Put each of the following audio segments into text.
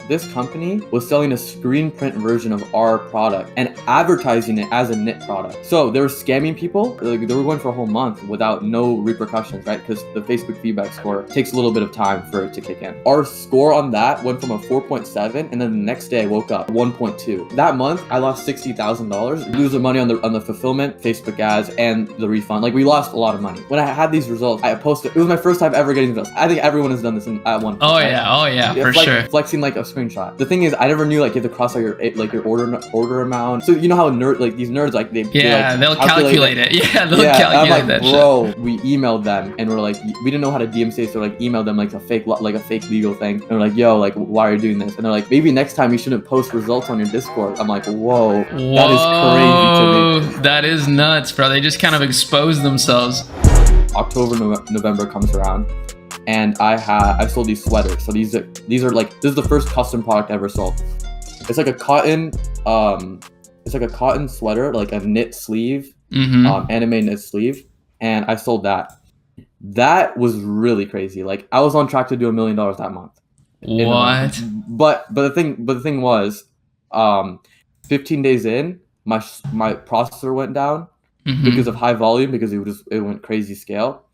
this company was selling a screen print version of our product and advertising it as a knit product. So they were scamming people. Like, they were going for a whole month without no repercussions, right? Because the Facebook feedback score takes a little bit of time for it to kick in. Our score on that went from a 4.7, and then the next day I woke up 1.2. That month I lost $60,000. Losing money on the fulfillment, Facebook ads, and the refund. Like, we lost a lot of money. When I had these results, I posted. It was my first time ever getting results. I think everyone has done this at one point. Oh yeah, for sure. Flexing like a screenshot. The thing is, I never knew like you have to cross out your order amount. So you know how these nerds like they'll calculate it. Yeah, they'll calculate I'm like, that bro, shit. we emailed them and we're like, we didn't know how to DMCA, so like emailed them like a fake legal thing. And we're like, yo, like, why are you doing this? And they're like, maybe next time you shouldn't post results on your Discord. I'm like, whoa, that is crazy to me. That is nuts, bro. They just kind of expose themselves. October, November comes around, and I sold these sweaters. So these are like, this is the first custom product I ever sold. It's like a cotton sweater, like a knit sleeve, anime knit sleeve, and I sold that. That was really crazy. Like, I was on track to do $1 million that month. What? But the thing was, 15 days in, my processor went down because of high volume, because it went crazy scale.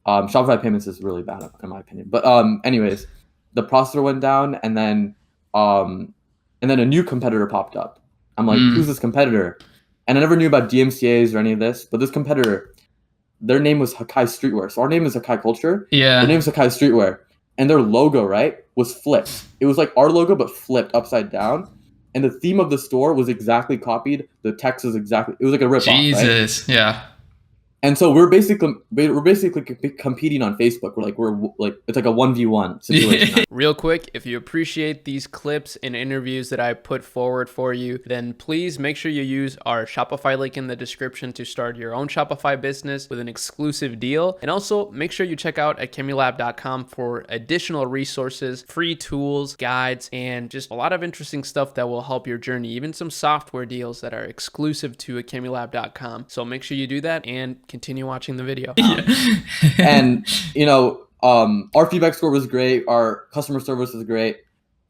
Shopify payments is really bad in my opinion. But anyways, the processor went down, and then a new competitor popped up. I'm like, who's this competitor? And I never knew about DMCAs or any of this, but this competitor, their name was Hakai Streetwear. So our name is Hakai Culture. Yeah. Their name is Hakai Streetwear. And their logo, right, was flipped. It was like our logo, but flipped upside down. And the theme of the store was exactly copied. The text was exactly, it was like a rip-off, Jesus, right? Yeah. And so we're basically competing on Facebook. We're like it's like a 1v1 situation. Real quick, if you appreciate these clips and interviews that I put forward for you, then please make sure you use our Shopify link in the description to start your own Shopify business with an exclusive deal. And also make sure you check out akemilab.com for additional resources, free tools, guides, and just a lot of interesting stuff that will help your journey, even some software deals that are exclusive to akemilab.com. So make sure you do that and continue watching the video. And our feedback score was great. Our customer service was great.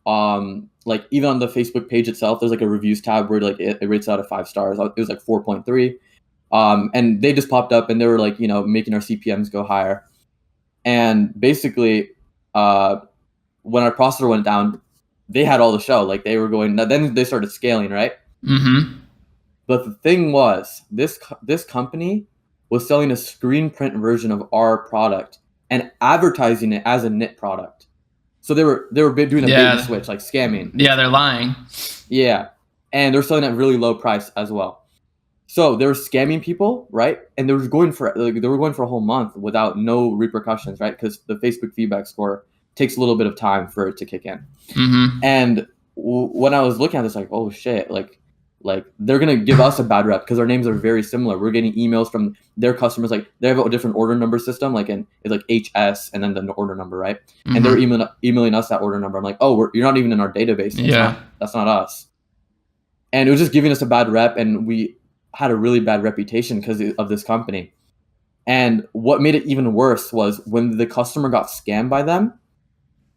Like, even on the Facebook page itself, there's like a reviews tab where like it rates out of 5 stars. It was like 4.3. And they just popped up, and they were like, making our CPMs go higher. And basically, when our processor went down, they had all the show. Like, they were going. Then they started scaling, right? But the thing was, this company was selling a screen print version of our product and advertising it as a knit product. So they were doing a bait and switch, like scamming. Yeah, they're lying. Yeah, and they're selling at really low price as well. So they were scamming people, right? And they were going for a whole month without no repercussions, right? Because the Facebook feedback score takes a little bit of time for it to kick in. And when I was looking at this, like, oh shit, like they're going to give us a bad rep because our names are very similar. We're getting emails from their customers. Like, they have a different order number system, like, and it's like HS and then the order number, right? And they're emailing us that order number. I'm like, oh, you're not even in our database. That's not us. And it was just giving us a bad rep, and we had a really bad reputation because of this company. And what made it even worse was when the customer got scammed by them,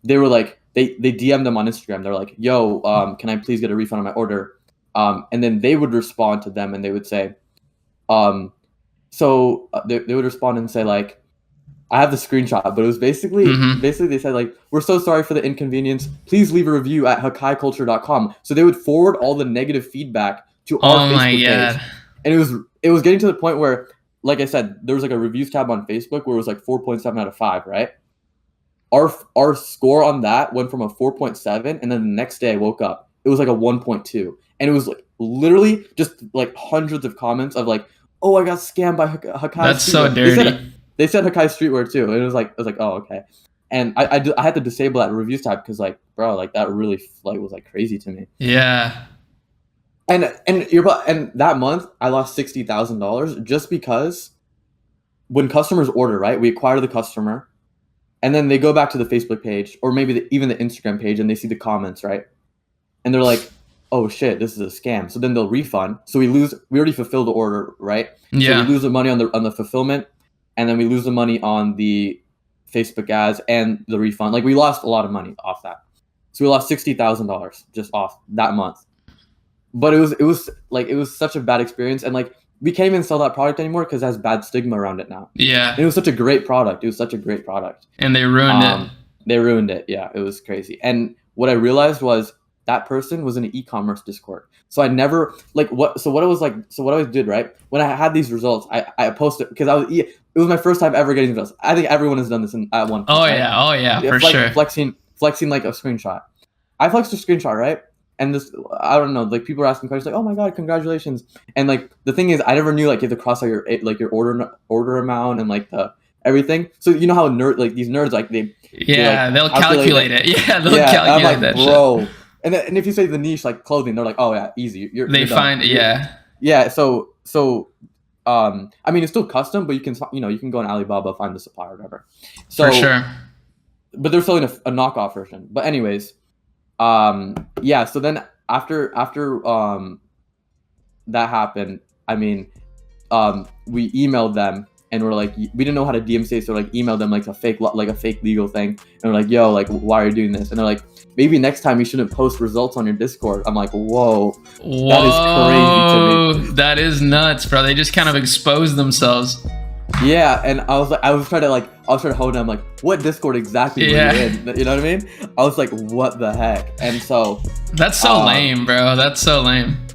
they were like, they DM'd them on Instagram. They're like, yo, can I please get a refund on my order? And then they would respond to them, and they would say, they would respond and say, like, I have the screenshot, but it was basically they said, like, we're so sorry for the inconvenience. Please leave a review at hakaiculture.com. So they would forward all the negative feedback to our Facebook page. And it was getting to the point where, like I said, there was like a reviews tab on Facebook where it was like 4.7 out of 5, right? Our score on that went from a 4.7, and then the next day I woke up, it was like a 1.2. And it was like literally just like hundreds of comments of like, oh, I got scammed by Hakai. That's Streetwear. so dirty. They said Hakai Streetwear too. And it was like, oh, okay. And I had to disable that reviews tab because, like, bro, like, that really like was like crazy to me. Yeah. And that month I lost $60,000 just because when customers order, right, we acquire the customer, and then they go back to the Facebook page or maybe even the Instagram page, and they see the comments, right, and they're like, oh shit, this is a scam. So then they'll refund. So we already fulfilled the order, right? Yeah. So we lose the money on the fulfillment, and then we lose the money on the Facebook ads and the refund. Like, we lost a lot of money off that. So we lost $60,000 just off that month. But it was such a bad experience, and like we can't even sell that product anymore because it has bad stigma around it now. Yeah. And it was such a great product. And they ruined it. They ruined it. Yeah, it was crazy. And what I realized was that person was in an e-commerce Discord. So I never what I did, right? When I had these results, I posted because it was my first time ever getting results. I think everyone has done this at one point. Oh right? yeah, for sure. Flexing like a screenshot. I flexed a screenshot, right? And this, I don't know, like people are asking questions like, "Oh my god, congratulations!" And like the thing is, I never knew like you have to cross out your order amount and like the everything. So you know how these nerds like they'll calculate it. Yeah, they'll calculate I'm like, that bro. shit. And if you say the niche like clothing, they're like, "Oh yeah, easy." You're find done. yeah. So I mean, it's still custom, but you can go on Alibaba, find the supplier, or whatever. So, for sure. But they're selling a knockoff version. But anyways. So then after that happened, I mean, we emailed them and we're like, we didn't know how to DMCA, so like emailed them like a fake legal thing, and we're like, yo, like why are you doing this? And they're like, maybe next time you shouldn't post results on your Discord. I'm like, whoa, that is crazy to me. That is nuts, bro. They just kind of exposed themselves. Yeah, and I was trying to hold them like, what Discord exactly were you in? You know what I mean? I was like, what the heck? And so that's so lame, bro. That's so lame.